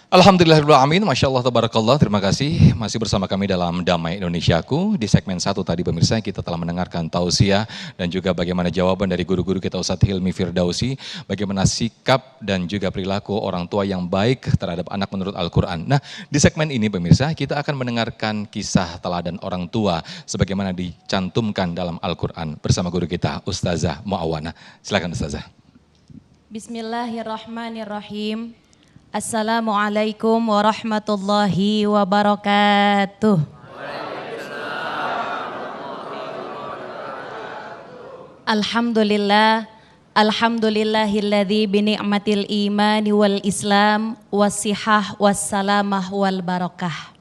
Alhamdulillahirrahmanirrahim, Masya Allah, Tabarakallah, terima kasih. Masih bersama kami dalam Damai Indonesiaku. Di segmen 1 tadi pemirsa kita telah mendengarkan tausiah dan juga bagaimana jawaban dari guru-guru kita Ustadz Hilmi Firdausi. Bagaimana sikap dan juga perilaku orang tua yang baik terhadap anak menurut Al-Quran. Nah, di segmen ini pemirsa kita akan mendengarkan kisah teladan orang tua sebagaimana dicantumkan dalam Al-Quran bersama guru kita Ustazah Mu'awana. Silakan Ustazah. Bismillahirrahmanirrahim. Assalamualaikum warahmatullahi wabarakatuh. Alhamdulillah, alhamdulillahilladzi bini'matil imani wal islam wassihah wassalamah wal barakah.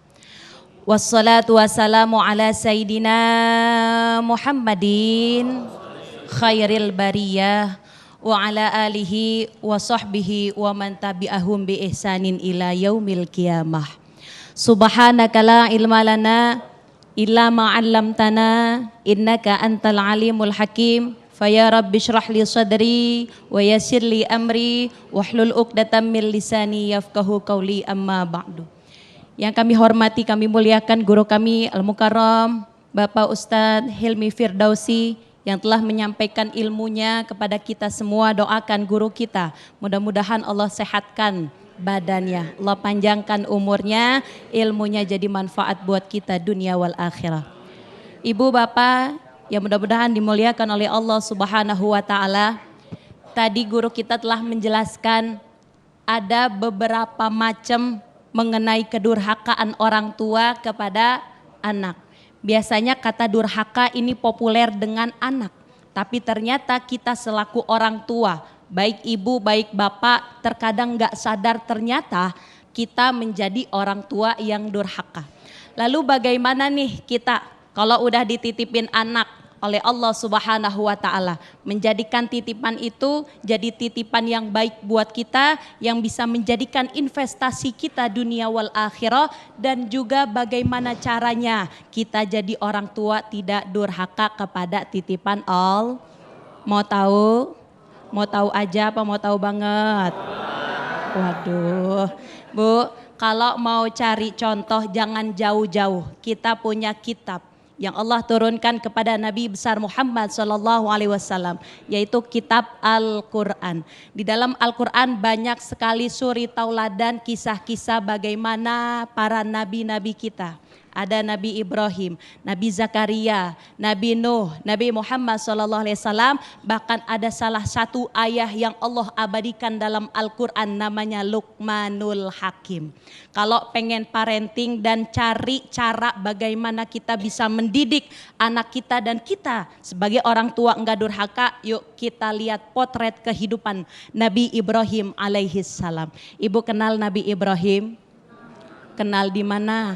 Wassalatu wassalamu ala sayyidina Muhammadin khairil bariyah wa ala alihi wa sahbihi wa man tabi'ahum bi ihsanin ila yaumil qiyamah. Subhanaka la ilma lana illa ma 'allamtana innaka antal alimul hakim. Faya rabbi shrah li sadri wa yassir li amri wahlul 'uqdatam min lisani yafqahu qawli amma ba'du. Yang kami hormati, kami muliakan guru kami Al-Mukarram Bapak Ustadz Hilmi Firdausi yang telah menyampaikan ilmunya kepada kita semua. Doakan guru kita, mudah-mudahan Allah sehatkan badannya, Allah panjangkan umurnya, ilmunya jadi manfaat buat kita dunia wal akhirah. Ibu bapak yang mudah-mudahan dimuliakan oleh Allah Subhanahu wa ta'ala, tadi guru kita telah menjelaskan ada beberapa macam mengenai kedurhakaan orang tua kepada anak. Biasanya kata durhaka ini populer dengan anak, tapi ternyata kita selaku orang tua, baik ibu, baik bapak, terkadang gak sadar ternyata kita menjadi orang tua yang durhaka. Lalu bagaimana nih kita kalau udah dititipin anak oleh Allah Subhanahu wa ta'ala, menjadikan titipan itu jadi titipan yang baik buat kita, yang bisa menjadikan investasi kita dunia wal akhirah, dan juga bagaimana caranya kita jadi orang tua tidak durhaka kepada titipan Allah. Mau tahu? Mau tahu aja apa mau tahu banget? Waduh, Bu, kalau mau cari contoh jangan jauh-jauh, kita punya kitab yang Allah turunkan kepada Nabi besar Muhammad SAW, yaitu kitab Al-Quran. Di dalam Al-Quran banyak sekali suri tauladan, kisah-kisah bagaimana para nabi-nabi kita. Ada Nabi Ibrahim, Nabi Zakaria, Nabi Nuh, Nabi Muhammad SAW, bahkan ada salah satu ayah yang Allah abadikan dalam Al-Quran namanya Luqmanul Hakim. Kalau pengen parenting dan cari cara bagaimana kita bisa mendidik anak kita dan kita sebagai orang tua enggak durhaka, yuk kita lihat potret kehidupan Nabi Ibrahim alaihissalam. Ibu kenal Nabi Ibrahim? Kenal di mana?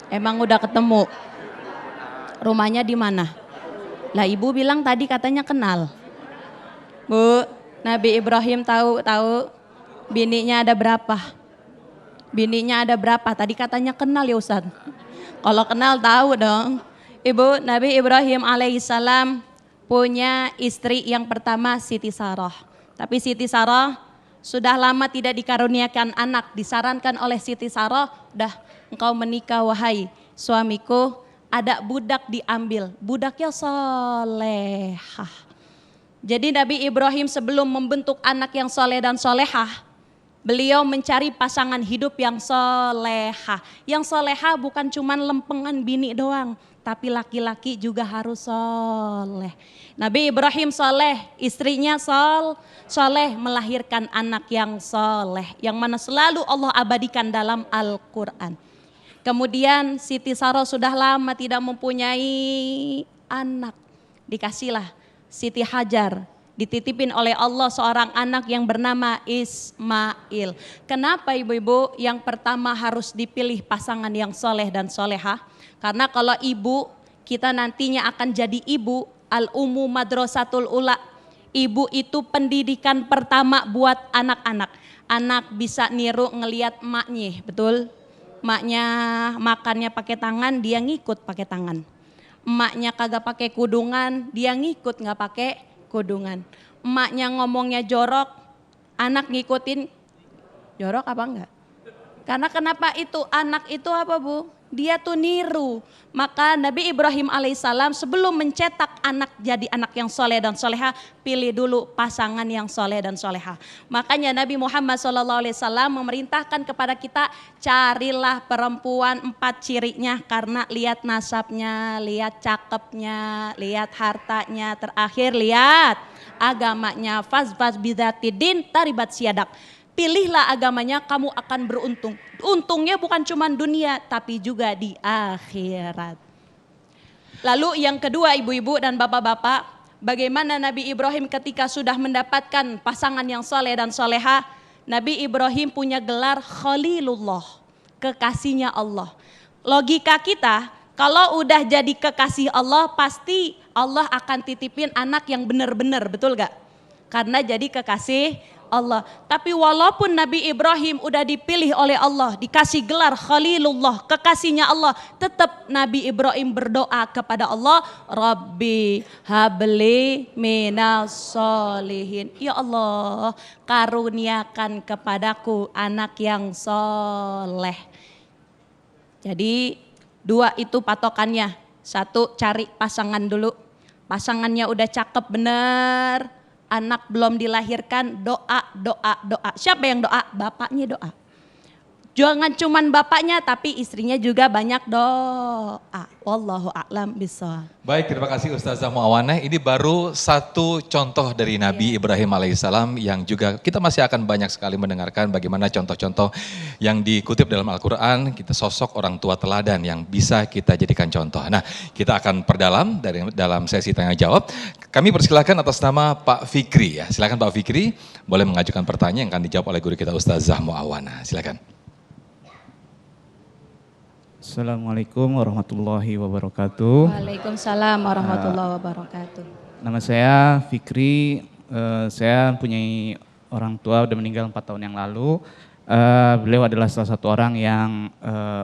Emang udah ketemu? Rumahnya di mana? Lah ibu bilang tadi katanya kenal. Bu, Nabi Ibrahim tahu bininya ada berapa? Bininya ada berapa? Tadi katanya kenal ya Ustaz. Kalau kenal tahu dong. Ibu, Nabi Ibrahim alaihissalam punya istri yang pertama Siti Sarah. Tapi Siti Sarah sudah lama tidak dikaruniakan anak. Disarankan oleh Siti Sarah, udah engkau menikah wahai suamiku, ada budak diambil, budaknya solehah. Jadi Nabi Ibrahim sebelum membentuk anak yang soleh dan solehah, beliau mencari pasangan hidup yang solehah. Yang solehah bukan cuman lempengan bini doang, tapi laki-laki juga harus soleh. Nabi Ibrahim soleh, istrinya soleh, melahirkan anak yang soleh, yang mana selalu Allah abadikan dalam Al-Quran. Kemudian Siti Sarah sudah lama tidak mempunyai anak. Dikasihlah Siti Hajar, dititipin oleh Allah seorang anak yang bernama Ismail. Kenapa ibu-ibu yang pertama harus dipilih pasangan yang soleh dan solehah? Karena kalau ibu, kita nantinya akan jadi ibu, al-ummu madrasatul ula. Ibu itu pendidikan pertama buat anak-anak. Anak bisa niru ngelihat emaknya, betul? Emaknya makannya pakai tangan, dia ngikut pakai tangan. Emaknya kagak pakai kudungan, dia ngikut nggak pakai kudungan. Emaknya ngomongnya jorok, anak ngikutin Jorok apa enggak? Karena kenapa itu? Anak itu apa Bu? Dia tuh niru. Maka Nabi Ibrahim alaihissalam sebelum mencetak anak jadi anak yang soleh dan soleha, pilih dulu pasangan yang soleh dan soleha. Makanya Nabi Muhammad SAW memerintahkan kepada kita, carilah perempuan 4 cirinya. Karena lihat nasabnya, lihat cakepnya, lihat hartanya, terakhir lihat agamanya. Fazfaz bidzatidin taribat siadak. Pilihlah agamanya, kamu akan beruntung. Untungnya bukan cuma dunia, tapi juga di akhirat. Lalu yang kedua ibu-ibu dan bapak-bapak, bagaimana Nabi Ibrahim ketika sudah mendapatkan pasangan yang soleh dan soleha, Nabi Ibrahim punya gelar Khalilullah, kekasihnya Allah. Logika kita, kalau udah jadi kekasih Allah, pasti Allah akan titipin anak yang benar-benar, betul gak? Karena jadi kekasih Allah. Tapi walaupun Nabi Ibrahim udah dipilih oleh Allah, dikasih gelar Khalilullah, kekasihnya Allah, tetap Nabi Ibrahim berdoa kepada Allah, Rabbi habli minas solihin. Ya Allah, karuniakan kepadaku anak yang soleh. Jadi 2 itu patokannya. 1, cari pasangan dulu. Pasangannya udah cakep bener. Anak belum dilahirkan, doa. Siapa yang doa? Bapaknya doa. Jangan cuman bapaknya, tapi istrinya juga banyak doa. Wallahu a'lam bishawab. Baik, terima kasih Ustazah Muawanah. Ini baru satu contoh dari Nabi Ibrahim alaihissalam yang juga kita masih akan banyak sekali mendengarkan bagaimana contoh-contoh yang dikutip dalam Al-Quran. Kita sosok orang tua teladan yang bisa kita jadikan contoh. Nah, kita akan perdalam dalam sesi tanya jawab. Kami persilakan atas nama Pak Fikri ya. Silakan Pak Fikri, boleh mengajukan pertanyaan yang akan dijawab oleh guru kita Ustazah Muawanah. Silakan. Assalamualaikum warahmatullahi wabarakatuh. Waalaikumsalam warahmatullahi wabarakatuh. Nama saya Fikri, saya punya orang tua udah meninggal 4 tahun yang lalu. Beliau adalah salah satu orang yang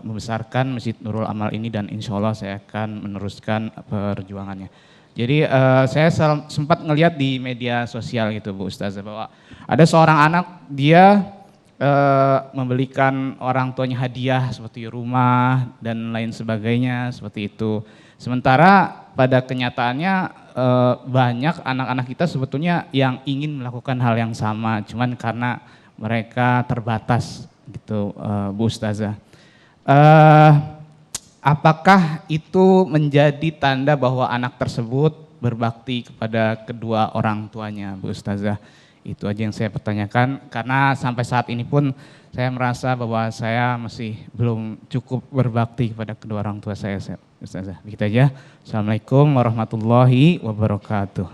membesarkan Masjid Nurul Amal ini dan insya Allah saya akan meneruskan perjuangannya. Jadi saya sempat ngelihat di media sosial gitu Bu Ustazah bahwa ada seorang anak dia membelikan orang tuanya hadiah seperti rumah dan lain sebagainya seperti itu. Sementara pada kenyataannya banyak anak-anak kita sebetulnya yang ingin melakukan hal yang sama, cuman karena mereka terbatas gitu Bu Ustazah. Apakah itu menjadi tanda bahwa anak tersebut berbakti kepada kedua orang tuanya Bu Ustazah? Itu aja yang saya pertanyakan, karena sampai saat ini pun saya merasa bahwa saya masih belum cukup berbakti kepada kedua orang tua saya, Ustazah. Begitu aja. Assalamualaikum warahmatullahi wabarakatuh.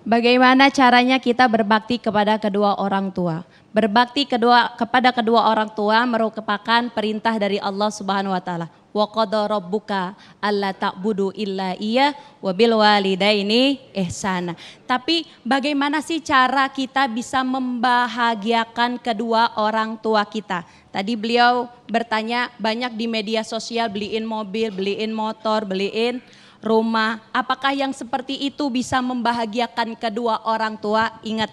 Bagaimana caranya kita berbakti kepada kedua orang tua? Berbakti kepada kedua orang tua merupakan perintah dari Allah Subhanahu wa taala. Wa qada rabbuka alla ta'budu illa iya wa bil walidaini ihsana. Tapi bagaimana sih cara kita bisa membahagiakan kedua orang tua kita? Tadi beliau bertanya banyak di media sosial, beliin mobil, beliin motor, beliin rumah. Apakah yang seperti itu bisa membahagiakan kedua orang tua? Ingat,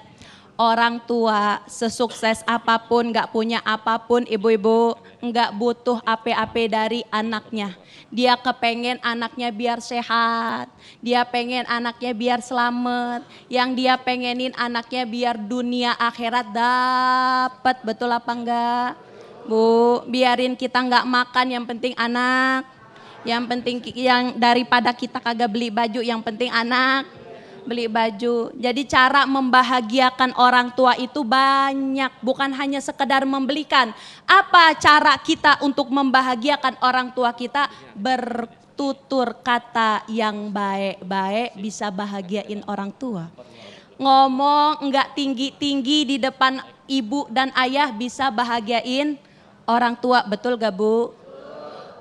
orang tua sesukses apapun, gak punya apapun, ibu-ibu gak butuh apa-apa dari anaknya. Dia kepengen anaknya biar sehat, dia pengen anaknya biar selamat, yang dia pengenin anaknya biar dunia akhirat dapat, betul apa enggak? Bu, biarin kita gak makan, yang penting anak. Yang penting yang daripada kita kagak beli baju, yang penting anak beli baju. Jadi cara membahagiakan orang tua itu banyak, bukan hanya sekedar membelikan. Apa cara kita untuk membahagiakan orang tua kita? Bertutur kata yang baik-baik bisa bahagiain orang tua. Ngomong enggak tinggi-tinggi di depan ibu dan ayah bisa bahagiain orang tua, betul gak Bu?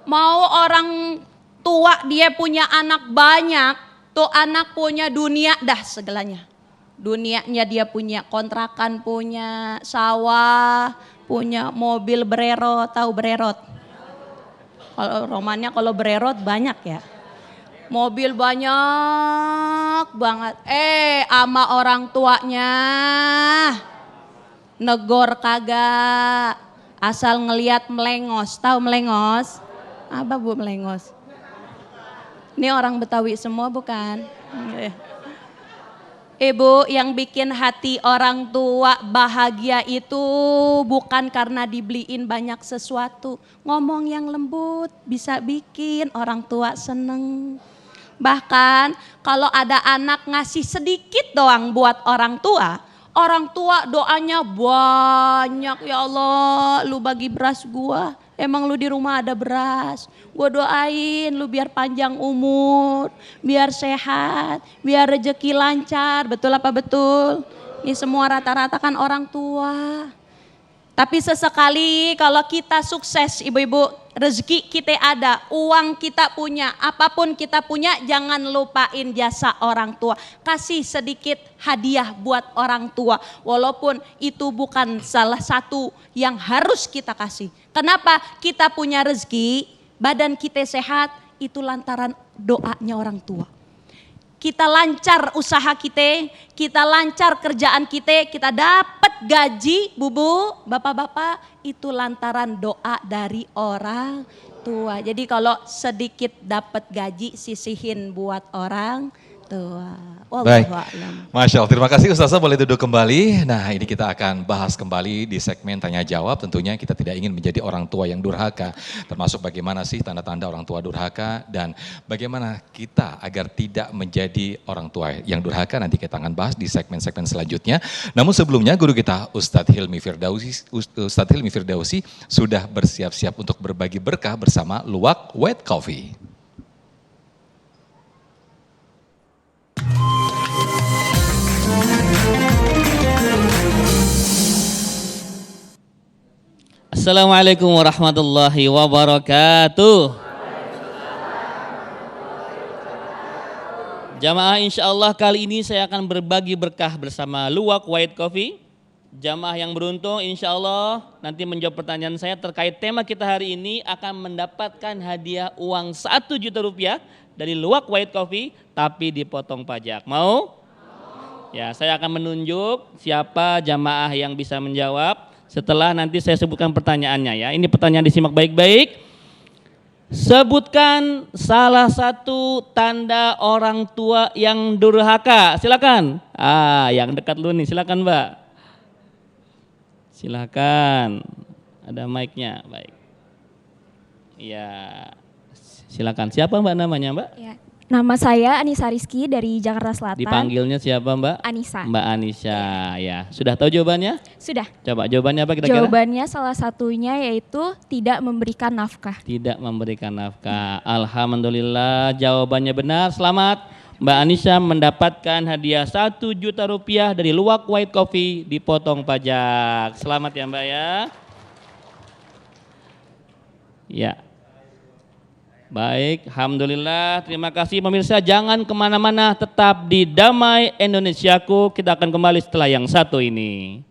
Mau orang tua dia punya anak banyak, tuh anak punya dunia dah segalanya. Dunianya dia punya kontrakan, punya sawah, punya mobil bererot, tahu bererot? Kalau romannya kalau bererot banyak ya. Mobil banyak banget. Ama orang tuanya negor kagak, asal ngeliat melengos. Tahu melengos? Apa Bu melengos? Ini orang Betawi semua bukan? Ibu, yang bikin hati orang tua bahagia itu bukan karena dibeliin banyak sesuatu. Ngomong yang lembut bisa bikin orang tua seneng. Bahkan kalau ada anak ngasih sedikit doang buat orang tua doanya banyak. Ya Allah, lu bagi beras gua. Emang lu di rumah ada beras. Gua doain lu biar panjang umur, biar sehat, biar rezeki lancar. Betul apa betul? Ini semua rata-rata kan orang tua. Tapi sesekali kalau kita sukses ibu-ibu, rezeki kita ada, uang kita punya, apapun kita punya, jangan lupain jasa orang tua. Kasih sedikit hadiah buat orang tua, walaupun itu bukan salah satu yang harus kita kasih. Kenapa? Kita punya rezeki, badan kita sehat, itu lantaran doanya orang tua. Kita lancar usaha kita lancar kerjaan kita dapat gaji, bubu, bapak-bapak, itu lantaran doa dari orang tua. Jadi kalau sedikit dapat gaji, sisihin buat orang tua. Baik, Wallahualam. Masya Allah, terima kasih Ustazah, boleh duduk kembali. Nah ini kita akan bahas kembali di segmen tanya jawab. Tentunya kita tidak ingin menjadi orang tua yang durhaka. Termasuk bagaimana sih tanda-tanda orang tua durhaka dan bagaimana kita agar tidak menjadi orang tua yang durhaka. Nanti kita akan bahas di segmen-segmen selanjutnya. Namun sebelumnya guru kita Ustadz Hilmi Firdausi sudah bersiap-siap untuk berbagi berkah bersama Luwak White Coffee. Assalamualaikum warahmatullahi wabarakatuh. Jamaah, insya Allah kali ini saya akan berbagi berkah bersama Luwak White Coffee. Jamaah yang beruntung insya Allah nanti menjawab pertanyaan saya terkait tema kita hari ini akan mendapatkan hadiah uang 1 juta rupiah dari Luwak White Coffee tapi dipotong pajak. Mau? Ya, saya akan menunjuk siapa jamaah yang bisa menjawab. Setelah nanti saya sebutkan pertanyaannya ya. Ini pertanyaan disimak baik-baik. Sebutkan salah satu tanda orang tua yang durhaka. Silakan. Yang dekat lu nih, silakan Mbak. Silakan. Ada mic-nya, baik. Ya. Silakan. Siapa Mbak namanya, Mbak? Ya, nama saya Anissa Rizky dari Jakarta Selatan. Dipanggilnya siapa Mbak? Anissa. Mbak Anissa, ya. Sudah tahu jawabannya? Sudah. Coba jawabannya apa kira-kira? Jawabannya salah satunya yaitu tidak memberikan nafkah. Tidak memberikan nafkah. Alhamdulillah jawabannya benar. Selamat. Mbak Anissa mendapatkan hadiah 1 juta rupiah dari Luwak White Coffee dipotong pajak. Selamat ya Mbak ya. Ya. Baik, alhamdulillah, terima kasih pemirsa. Jangan kemana-mana, tetap di Damai Indonesiaku. Kita akan kembali setelah yang satu ini.